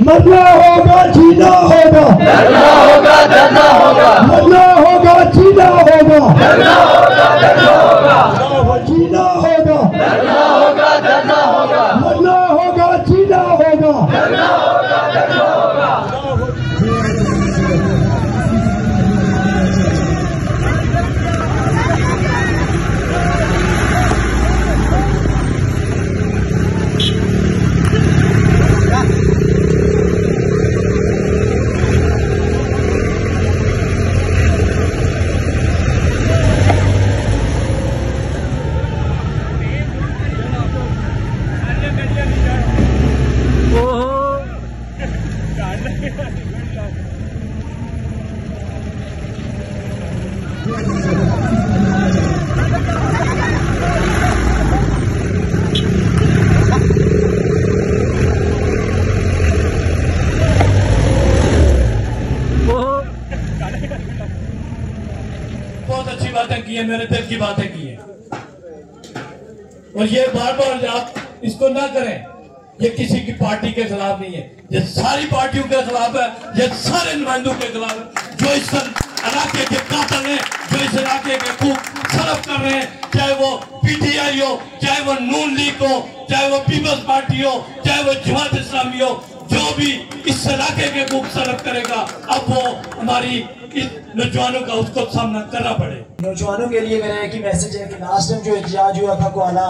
मरना होगा जीना होगा, डरना होगा डरना होगा, मरना होगा जीना होगा, डरना होगा डरना होगा, जीना होगा, डरना होगा डरना होगा, मरना होगा जीना होगा, डरना होगा डरना होगा। बहुत अच्छी बातें की है, मेरे दिल की बातें की है, और ये बार बार आप इसको ना करें। ये किसी की पार्टी के खिलाफ नहीं है, ये सारी पार्टियों के खिलाफ है, ये सारे नुमाइंदों के खिलाफ है जो इस इलाके के कातिल हैं, जो इस इलाके के खूब सरफ कर रहे हैं, चाहे वो पीटीआई हो, चाहे वो नून लीग हो, चाहे वो पीपल्स पार्टी हो, चाहे वो जमात इस्लामी हो, जो भी इस इलाके के खूब सरफ करेगा, अब वो हमारी इस नौजवानों का उसको सामना करना पड़े। नौजवानों के लिए मेरा एक ही मैसेज है कि लास्ट टाइम जो एहतजाज हुआ था कोआला,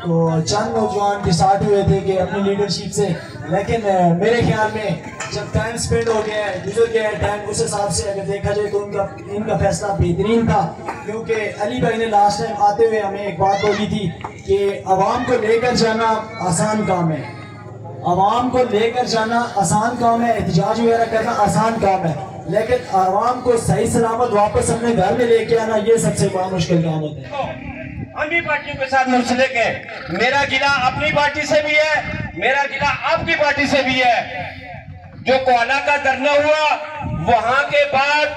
तो चंद नौजवान डिसाइड हुए थे कि अपनी लीडरशिप से, लेकिन मेरे ख्याल में जब टाइम स्पेंड हो गया है, गुजर गया है टाइम, उस हिसाब से अगर देखा जाए तो इनका फैसला बेहतरीन था। क्योंकि अली भाई ने लास्ट टाइम आते हुए हमें एक बात बोली थी कि आवाम को लेकर जाना आसान काम है, आवाम को लेकर जाना आसान काम है, एहतजाज वगैरह करना आसान काम है, लेकिन आवाम को सही सलामत वापस अपने घर में लेके आना ये सबसे बड़ा मुश्किल काम होता है। अन्य पार्टियों के साथ मुंसलिक है। मेरा जिला अपनी पार्टी से भी है, मेरा जिला आपकी पार्टी से भी है। जो कोआला का धरना हुआ, वहां के बाद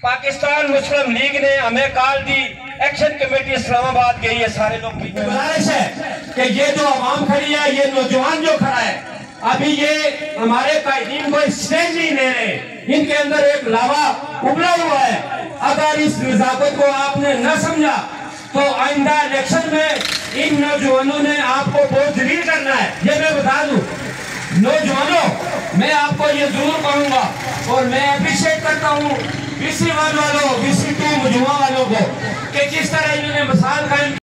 पाकिस्तान मुस्लिम लीग ने हमें कॉल दी, एक्शन कमेटी इस्लामाबाद गई है, सारे लोग की गुजारिश है कि ये जो आवाम खड़ी है, ये नौजवान जो खड़ा है, अभी ये हमारे कायदीन को स्टेज नहीं दे रहे, इनके अंदर एक लावा उबला हुआ है। अगर इस नजाकत को आपने न समझा तो आइंदा इलेक्शन में इन नौजवानों ने आपको बहुत जलील करना है, ये मैं बता दूं। नौजवानों, मैं आपको ये जरूर कहूंगा, और मैं अप्रिशिएट करता हूँ BC1 वालों, BC2 मुजुआ वालों को, कि किस तरह इन्होंने मिसाल कायम